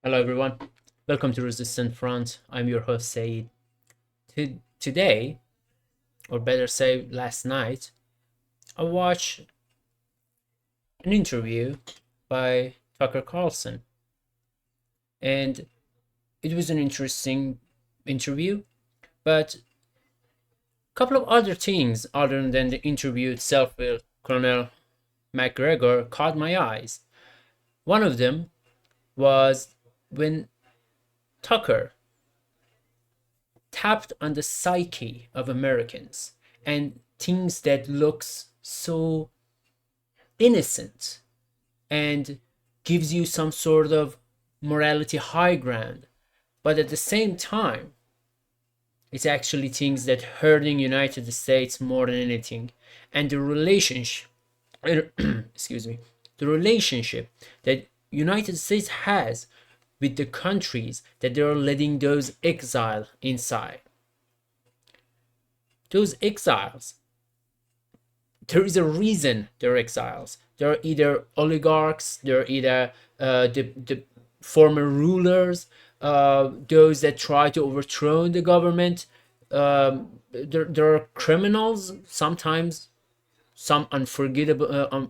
Hello everyone, welcome to Resistant Front. I'm your host Saeed. Today, or better say last night, I watched an interview by Tucker Carlson, and it was an interesting interview, but a couple of other things other than the interview itself with Colonel McGregor caught my eyes. One of them was when Tucker tapped on the psyche of Americans and things that looks so innocent and gives you some sort of morality high ground, but at the same time it's actually things that hurting United States more than anything. And the relationship excuse me, the relationship that United States has with the countries that they are letting those exile inside. Those exiles, there is a reason they're exiles. They're either oligarchs, they're either the former rulers, those that try to overthrow the government. There are criminals, sometimes some unforgivable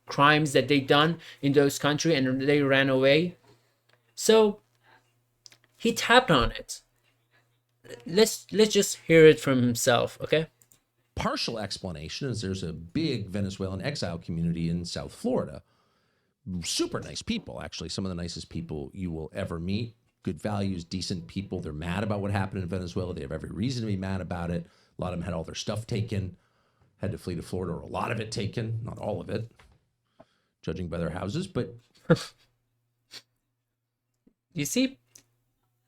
crimes that they done in those countries and they ran away. So he tapped on it. Let's just hear it from himself, okay? Partial explanation is there's a big Venezuelan exile community in South Florida. Super nice people, actually, some of the nicest people you will ever meet. Good values, decent people. They're mad about what happened in Venezuela. They have every reason to be mad about it. A lot of them had all their stuff taken, had to flee to Florida, or a lot of it taken, not all of it, judging by their houses. But You see,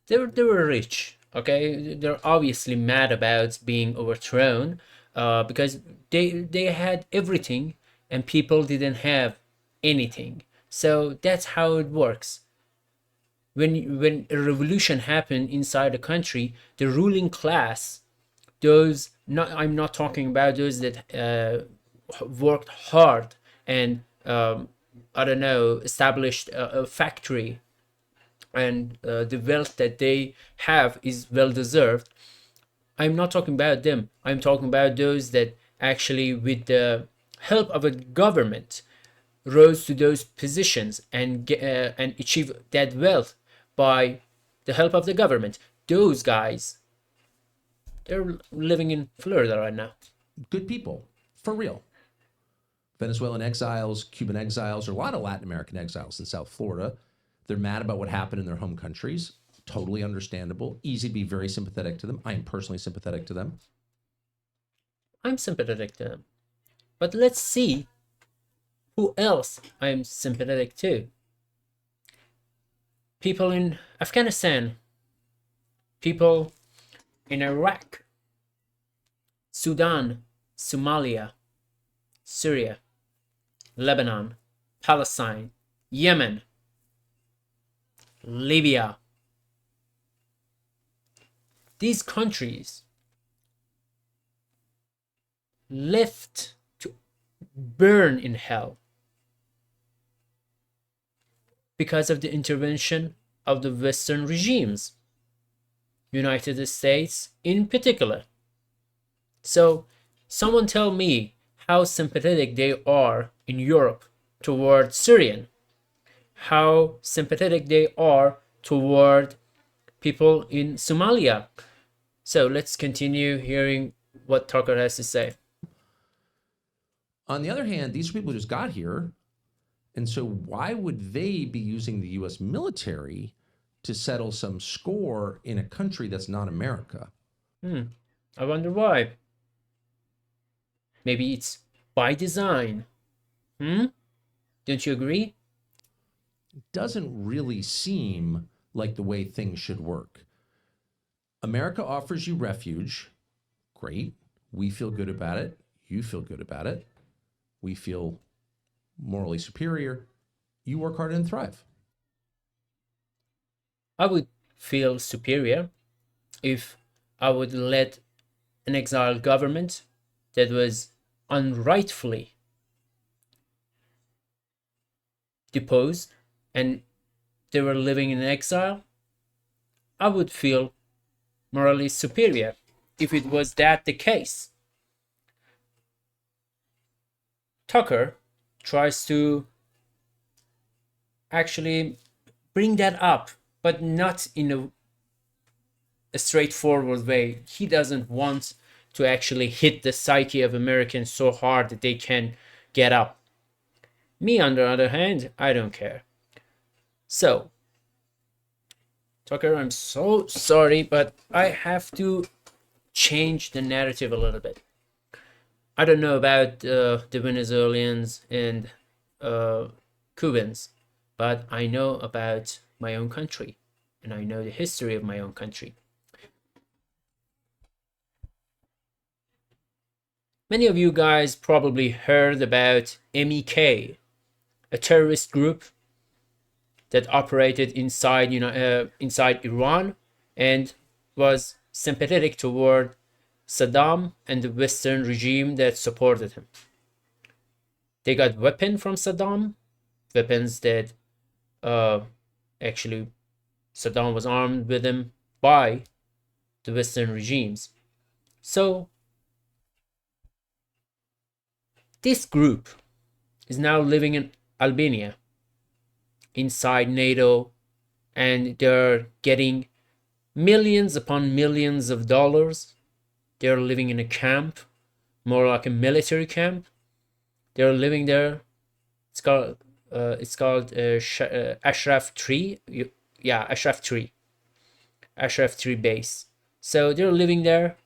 they were rich, okay? They're obviously mad about being overthrown, because they had everything and people didn't have anything. So that's how it works. When a revolution happened inside a country, the ruling class, those, not, I'm not talking about those that worked hard and I don't know, established a factory, and the wealth that they have is well deserved. I'm not talking about them. I'm talking about those that actually, with the help of a government, rose to those positions and achieve that wealth by the help of the government. Those guys, they're living in Florida right now. good people, for real. Venezuelan exiles, Cuban exiles, or a lot of Latin American exiles in South Florida. They're mad about what happened in their home countries. Totally understandable. Easy to be very sympathetic to them. I am personally sympathetic to them. I'm sympathetic to them. But let's see who else I'm sympathetic to. People in Afghanistan, people in Iraq, Sudan, Somalia, Syria, Lebanon, Palestine, Yemen, Libya. These countries left to burn in hell because of the intervention of the Western regimes, United States in particular. So, someone tell me how sympathetic they are in Europe toward Syrian, how sympathetic they are toward people in Somalia. So let's continue hearing what Tucker has to say. On the other hand, these are people who just got here. And so why would they be using the US military to settle some score in a country that's not America? I wonder why. Maybe it's by design. Don't you agree? Doesn't really seem like the way things should work. America offers you refuge. Great. We feel good about it. You feel good about it. We feel morally superior. You work hard and thrive. I would feel superior if I would let an exiled government that was unrightfully deposed and they were living in exile, I would feel morally superior if it was that the case. Tucker tries to actually bring that up, but not in a straightforward way. He doesn't want to actually hit the psyche of Americans so hard that they can get up. Me, on the other hand, I don't care. So, Tucker, I'm so sorry, but I have to change the narrative a little bit. I don't know about the Venezuelans and Cubans, but I know about my own country, and I know the history of my own country. Many of you guys probably heard about MEK, a terrorist group that operated inside Iran and was sympathetic toward Saddam and the Western regime that supported him. They got weapons from Saddam, weapons that actually Saddam was armed with them by the Western regimes. So this group is now living in Albania inside NATO, and they're getting millions upon millions of dollars. They're living in a camp, more like a military camp. They're living there. It's called Ashraf Tree. Yeah, Ashraf Tree. Ashraf Tree base. So they're living there,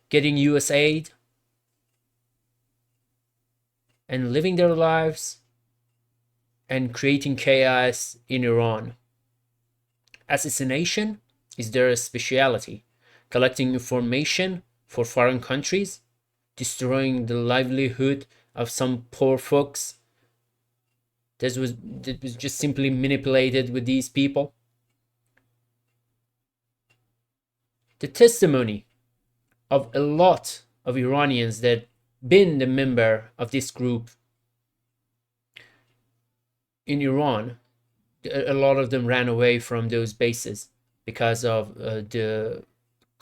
getting US aid, and living their lives and creating chaos in Iran. Assassination is their specialty, collecting information for foreign countries, destroying the livelihood of some poor folks that was just simply manipulated with these people. The testimony of a lot of Iranians that been the member of this group in Iran, a lot of them ran away from those bases because of the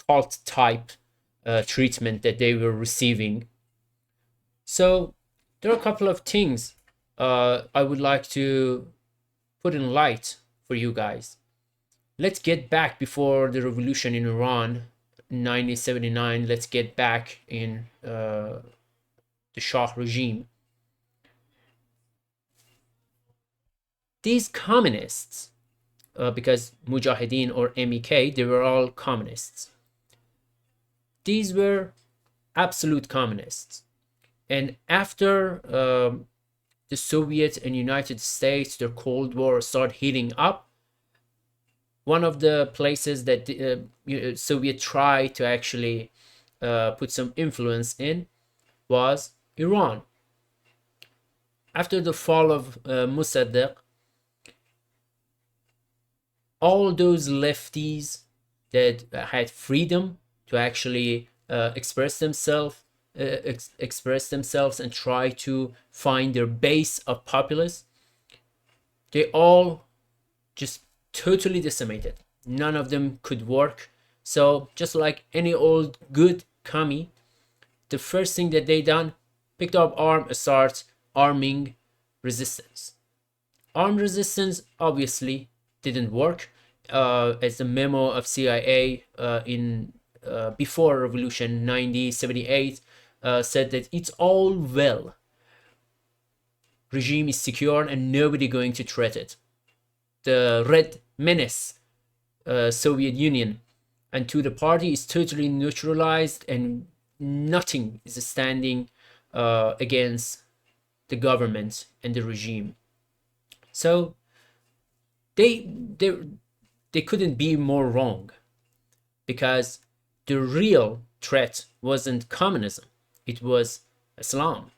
cult type treatment that they were receiving. So there are a couple of things I would like to put in light for you guys. Let's get back before the revolution in Iran, 1979. Let's get back in the Shah regime. These communists, because Mujahideen or MEK, they were all communists. These were absolute communists. And after the Soviet and United States, their Cold War started heating up, one of the places that the Soviet tried to actually put some influence in was Iran. After the fall of Mossadegh, all those lefties that had freedom to actually express themselves and try to find their base of populace, they all just totally decimated. None of them could work. So just like any old good commie, the first thing that they done, picked up arm and start arming resistance. Armed resistance obviously didn't work. As the memo of CIA in before revolution 1978 said that it's all well, regime is secure and nobody going to threat it. The red menace, Soviet Union, and to the party is totally neutralized, and nothing is standing against the government and the regime. So they couldn't be more wrong, because the real threat wasn't communism, it was Islam.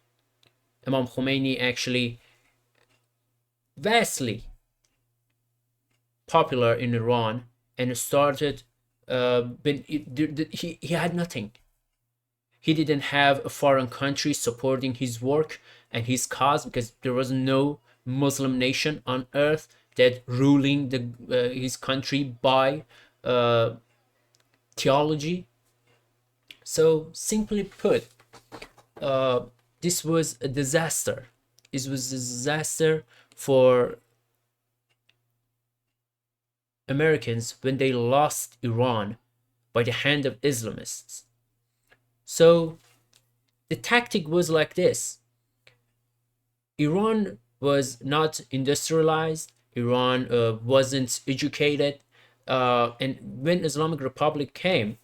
Imam Khomeini actually vastly popular in Iran and started he had nothing. He didn't have a foreign country supporting his work and his cause, because there was no Muslim nation on earth that ruling his country by theology. So simply put, this was a disaster. It was a disaster for Americans when they lost Iran by the hand of Islamists. So the tactic was like this: Iran was not industrialized, Iran wasn't educated, and when Islamic Republic came,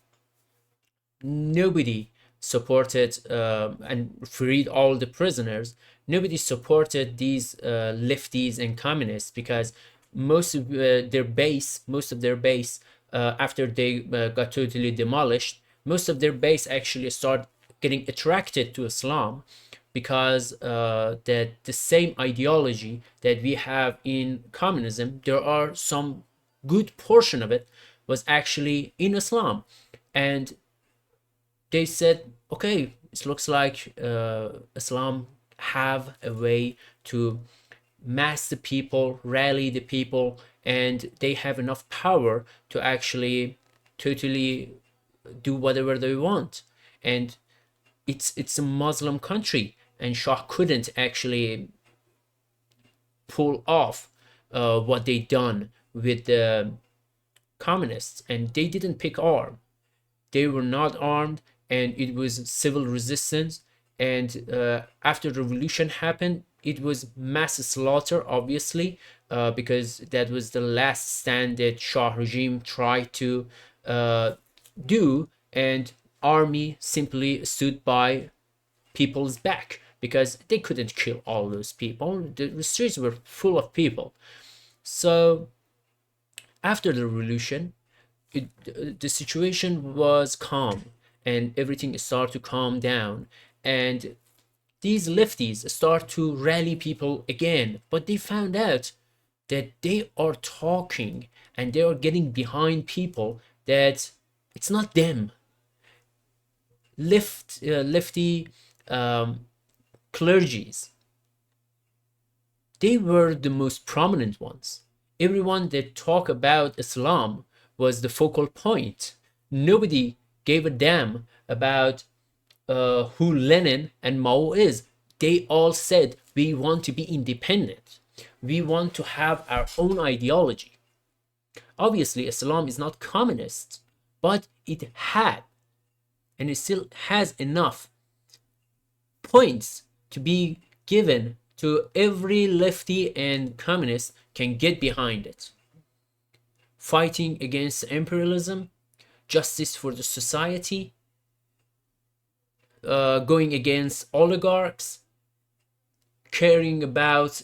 nobody supported and freed all the prisoners. Nobody supported these lefties and communists, because most of their base, after they got totally demolished, most of their base actually started getting attracted to Islam, because that the same ideology that we have in communism, there are some good portion of it was actually in Islam. And they said, okay, it looks like Islam have a way to mass the people, rally the people, and they have enough power to actually totally do whatever they want. And it's a Muslim country, and Shah couldn't actually pull off what they done with the communists, and they didn't pick arm. They were not armed, and it was civil resistance. And after the revolution happened, it was mass slaughter, obviously, because that was the last stand that Shah regime tried to do, and army simply stood by people's back, because they couldn't kill all those people. The streets were full of people. So after the revolution, the situation was calm, and everything started to calm down, and these lefties start to rally people again. But they found out that they are talking and they are getting behind people, that it's not them. Lefty clergies, they were the most prominent ones. Everyone that talked about Islam was the focal point. Nobody gave a damn about who Lenin and Mao is. They all said, we want to be independent. We want to have our own ideology. Obviously, Islam is not communist, but it had, and it still has, enough points to be given to every lefty and communist can get behind it. Fighting against imperialism, justice for the society, going against oligarchs, caring about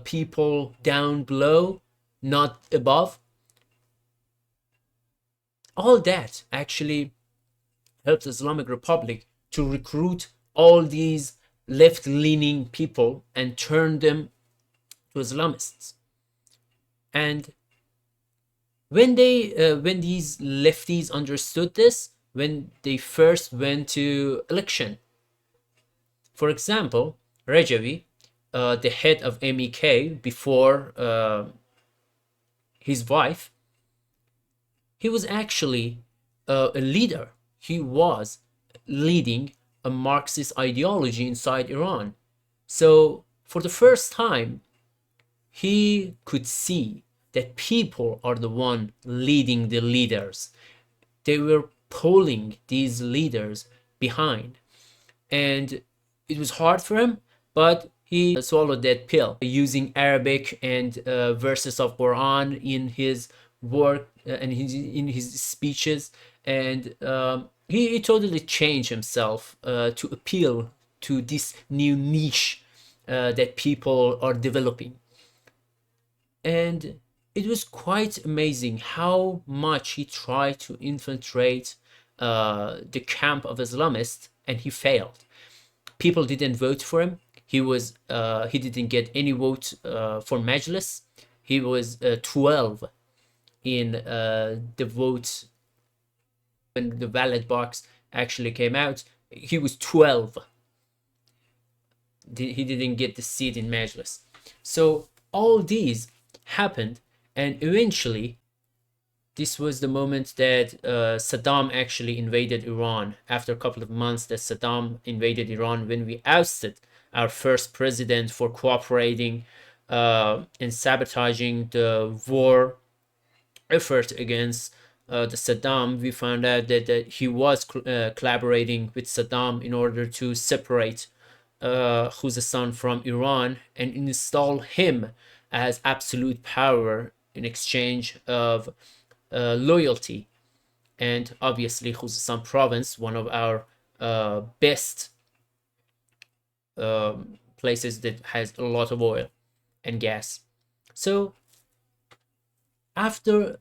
people down below, not above. All that actually helps Islamic Republic to recruit all these left-leaning people and turn them to Islamists. And when these lefties understood this, when they first went to election, for example, Rajavi, the head of MEK before his wife, he was actually a leader. He was leading a Marxist ideology inside Iran. So for the first time, he could see that people are the one leading the leaders. They were pulling these leaders behind. And it was hard for him, but he swallowed that pill using Arabic and verses of Quran in his work and in his speeches. And he totally changed himself to appeal to this new niche that people are developing. And it was quite amazing how much he tried to infiltrate the camp of Islamists, and he failed. People didn't vote for him. He didn't get any vote for Majlis. He was 12 in the vote when the ballot box actually came out. He was 12. He didn't get the seat in Majlis. So all these happened, and eventually this was the moment that Saddam actually invaded Iran. After a couple of months that Saddam invaded Iran, when we ousted our first president for cooperating and sabotaging the war effort against the Saddam, we found out that he was collaborating with Saddam in order to separate Khuzestan from Iran and install him as absolute power in exchange of loyalty. And obviously, Khuzestan province, one of our best places that has a lot of oil and gas. So after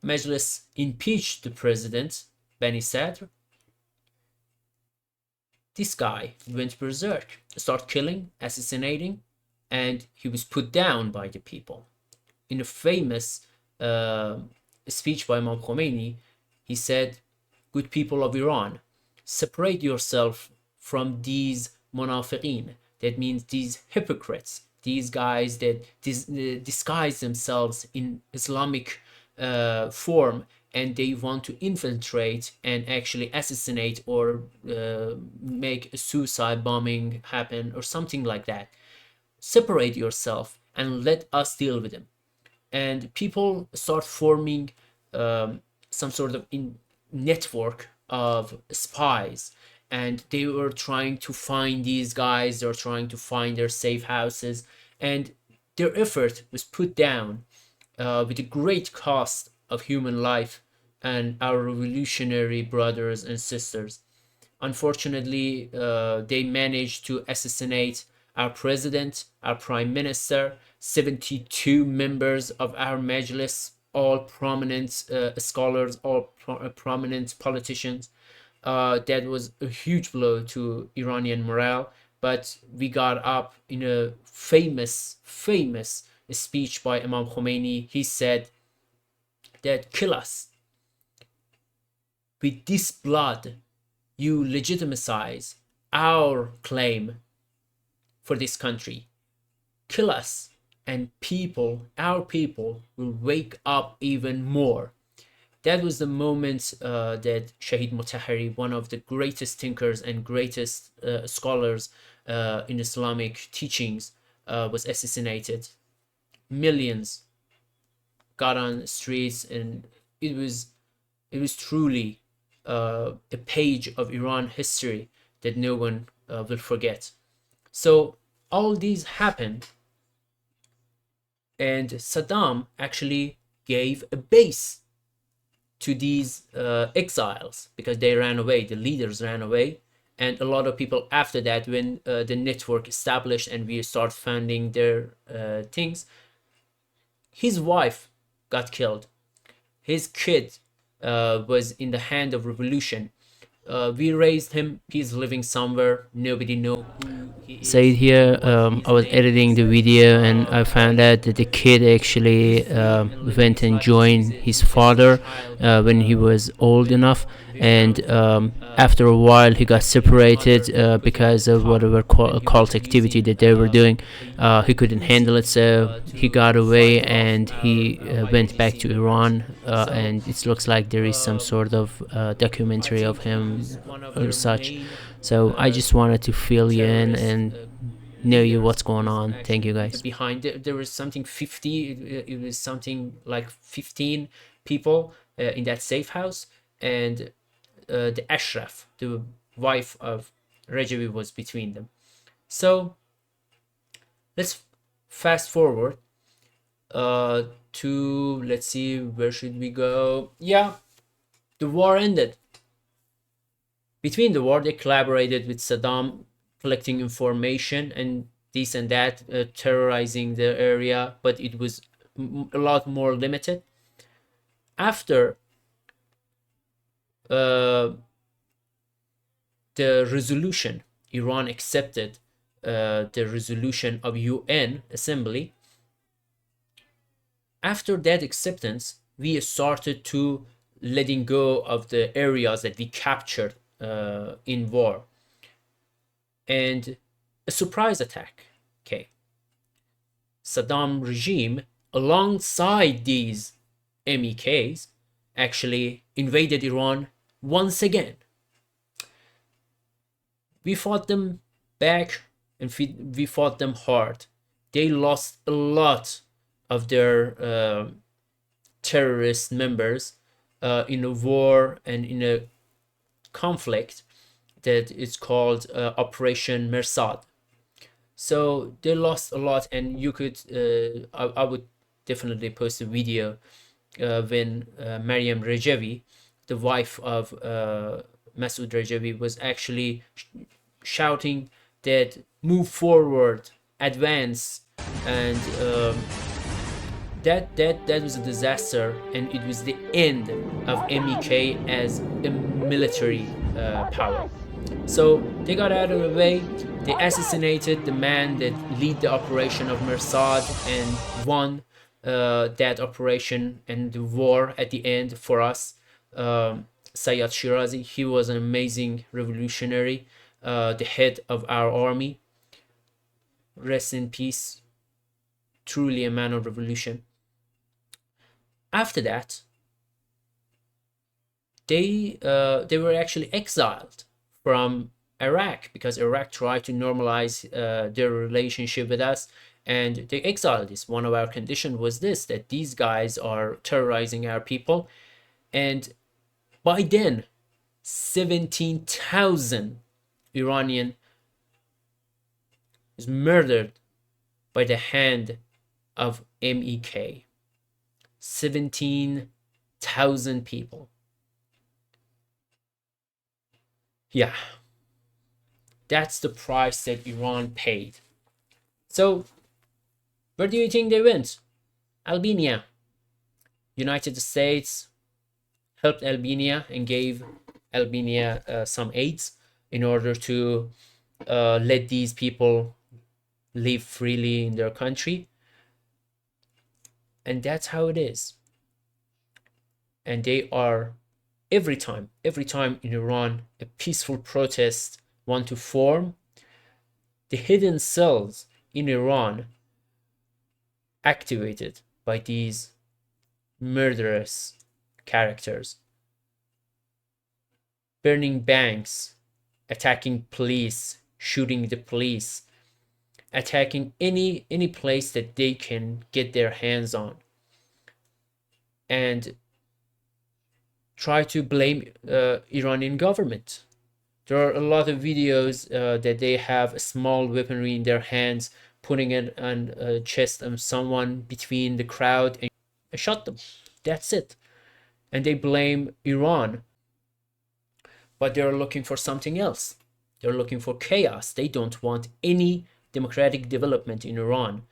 Majlis impeached the president, Bani Sadr, this guy went berserk, started killing, assassinating, and he was put down by the people. In a famous speech by Imam Khomeini, he said, "Good people of Iran, separate yourself from these munafiqeen." That means these hypocrites, these guys that disguise themselves in Islamic form, and they want to infiltrate and actually assassinate or make a suicide bombing happen or something like that. Separate yourself and let us deal with them. And people start forming some sort of network of spies, and they were trying to find these guys. They're trying to find their safe houses, and their effort was put down with a great cost of human life and our revolutionary brothers and sisters. Unfortunately, they managed to assassinate our president, our prime minister, 72 members of our Majlis, all prominent scholars, all prominent politicians. That was a huge blow to Iranian morale. But we got up in a famous speech by Imam Khomeini. He said that, "Kill us. With this blood, you legitimize our claim for this country. Kill us, and our people, will wake up even more." That was the moment that Shahid Motahari, one of the greatest thinkers and greatest scholars in Islamic teachings, was assassinated. Millions got on the streets, and it was truly a page of Iran history that no one will forget. So all these happened, and Saddam actually gave a base to these exiles because they ran away, the leaders ran away. And a lot of people after that, when the network established and we start funding their things, his wife got killed. His kid was in the hand of revolution. We raised him. He's living somewhere. Nobody know who he is. Said here, I was editing the video and I found out that the kid actually went and joined his father when he was old enough, and after a while he got separated because of whatever cult activity that they were doing. He couldn't handle it, so he got away and he went back to Iran, and it looks like there is some sort of documentary of him or such. So I just wanted to fill you in and know you what's going on. Thank you, guys. Behind there was something 50. It was something like 15 people in that safe house, and the Ashraf, the wife of Rajavi, was between them. So let's fast forward to, let's see, where should we go? Yeah, the war ended. Between the war, they collaborated with Saddam, collecting information and this and that, terrorizing the area, but it was a lot more limited. After the resolution, Iran accepted the resolution of UN Assembly. After that acceptance, we started to letting go of the areas that we captured in war, and a surprise attack. Okay, Saddam regime, alongside these MEKs, actually invaded Iran once again. We fought them back, and we fought them hard. They lost a lot of their terrorist members in a war and in a conflict that is called Operation Mersad. So they lost a lot, and you could, I would definitely post a video when Mariam Rajavi, the wife of Masoud Rajavi, was actually shouting that move forward, advance, and that was a disaster, and it was the end of MEK as a military power. So they got out of the way. They assassinated the man that lead the operation of Mersad and won that operation and the war at the end for us. Sayyad Shirazi, he was an amazing revolutionary, the head of our army. Rest in peace. Truly a man of revolution. After that, they were actually exiled from Iraq because Iraq tried to normalize their relationship with us, and they exiled us. One of our conditions was this, that these guys are terrorizing our people, and by then 17,000 Iranian was murdered by the hand of MEK. 17,000 people. Yeah, that's the price that Iran paid. So, where do you think they went? Albania. United States helped Albania and gave Albania some aids in order to let these people live freely in their country. And that's how it is. And they are every time in Iran a peaceful protest want to form, the hidden cells in Iran activated by these murderous characters, burning banks, attacking police, shooting the police, attacking any place that they can get their hands on, and try to blame Iranian government. There are a lot of videos that they have a small weaponry in their hands, putting it on a chest of someone between the crowd and shot them. That's it. And they blame Iran, but they're looking for something else. They're looking for chaos. They don't want any democratic development in Iran.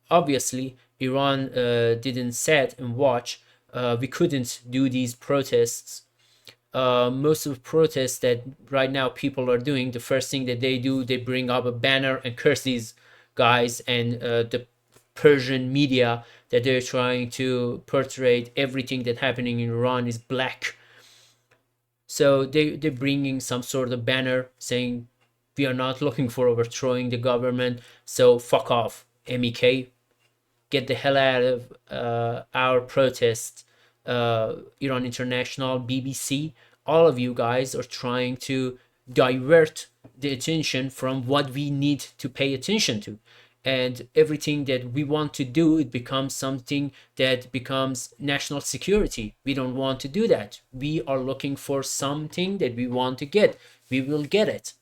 Obviously, Iran didn't sit and watch. We couldn't do these protests. Most of the protests that right now people are doing, the first thing that they do, they bring up a banner and curse these guys and the Persian media that they're trying to portray everything that happening in Iran is black. So they're bringing some sort of banner saying, we are not looking for overthrowing the government, so fuck off, MEK. Get the hell out of our protest. Iran International, BBC, all of you guys are trying to divert the attention from what we need to pay attention to. And everything that we want to do, it becomes something that becomes national security. We don't want to do that. We are looking for something that we want to get. We will get it.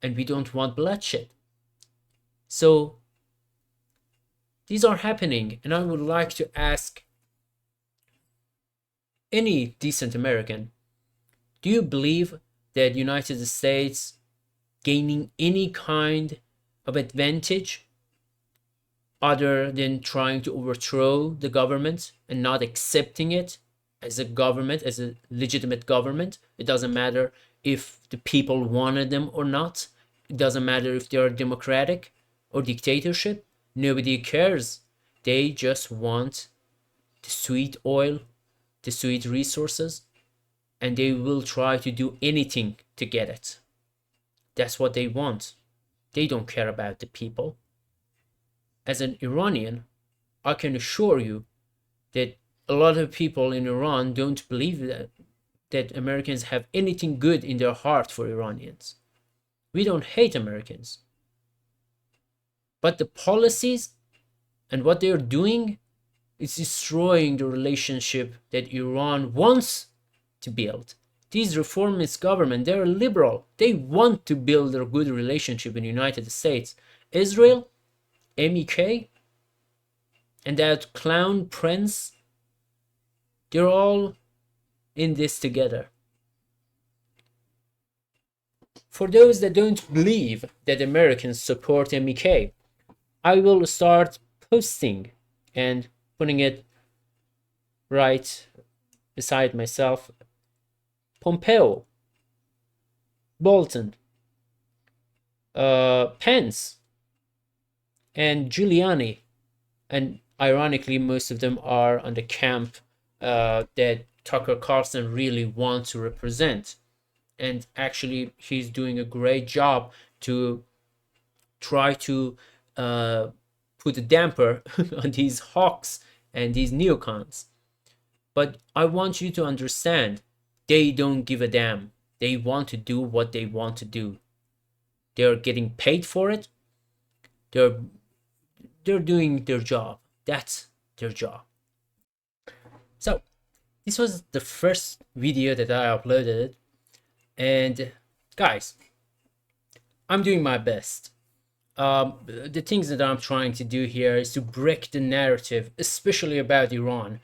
And we don't want bloodshed. So these are happening, and I would like to ask any decent American, do you believe that United States gaining any kind of advantage other than trying to overthrow the government and not accepting it as a government, as a legitimate government? It doesn't matter if the people wanted them or not. It doesn't matter if they are democratic or dictatorship. Nobody cares. They just want the sweet oil, the sweet resources, and they will try to do anything to get it. That's what they want. They don't care about the people. as an Iranian, I can assure you that a lot of people in Iran don't believe that Americans have anything good in their heart for Iranians. We don't hate Americans. But the policies and what they're doing is destroying the relationship that Iran wants to build. These reformist government, they're liberal. They want to build a good relationship in the United States. Israel, MEK, and that clown prince, they're all in this together. For those that don't believe that Americans support MEK, I will start posting and putting it right beside myself. Pompeo, Bolton, Pence, and Giuliani, and ironically most of them are on the camp that Tucker Carlson really wants to represent, and actually he's doing a great job to try to put a damper on these hawks and these neocons. But I want you to understand, they don't give a damn. They want to do what they want to do. They're getting paid for it. They're doing their job. That's their job. So this was the first video that I uploaded, and guys, I'm doing my best. The things that I'm trying to do here is to break the narrative, especially about Iran.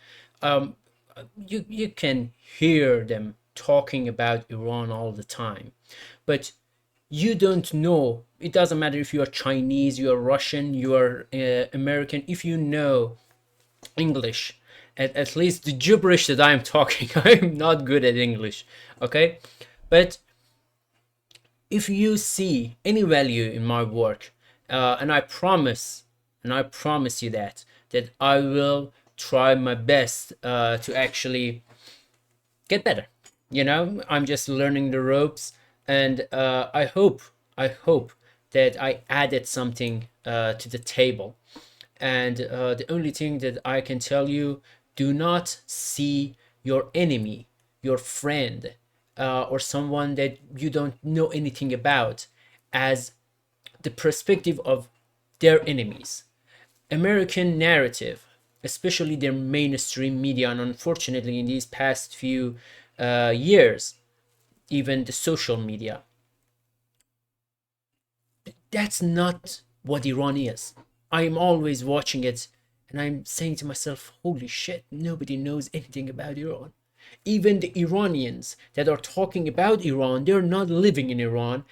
You can hear them talking about Iran all the time, but you don't know. It doesn't matter if you are Chinese, you are Russian, you are American. If you know English, at least the gibberish that I'm talking, I'm not good at English, okay? But if you see any value in my work, and I promise you that I will try my best to actually get better. You know, I'm just learning the ropes, and I hope that I added something to the table. And the only thing that I can tell you, do not see your enemy, your friend, or someone that you don't know anything about as the perspective of their enemies. American narrative, especially their mainstream media, and unfortunately in these past few years, even the social media, that's not what Iran is. I'm always watching it and I'm saying to myself, holy shit, nobody knows anything about Iran. Even the Iranians that are talking about Iran, they're not living in Iran.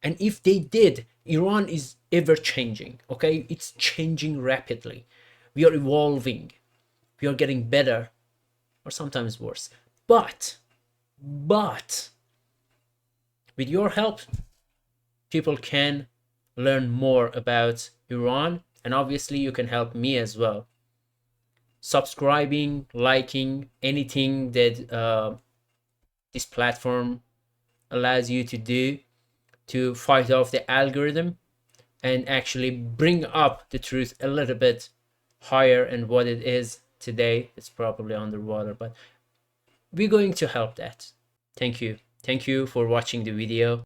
And if they did, Iran is ever changing, okay? It's changing rapidly. We are evolving. We are getting better, or sometimes worse. But, with your help, people can learn more about Iran, and obviously you can help me as well. Subscribing, liking, anything that this platform allows you to do to fight off the algorithm and actually bring up the truth a little bit higher, and what it is today, it's probably underwater, but we're going to help that. Thank you for watching the video.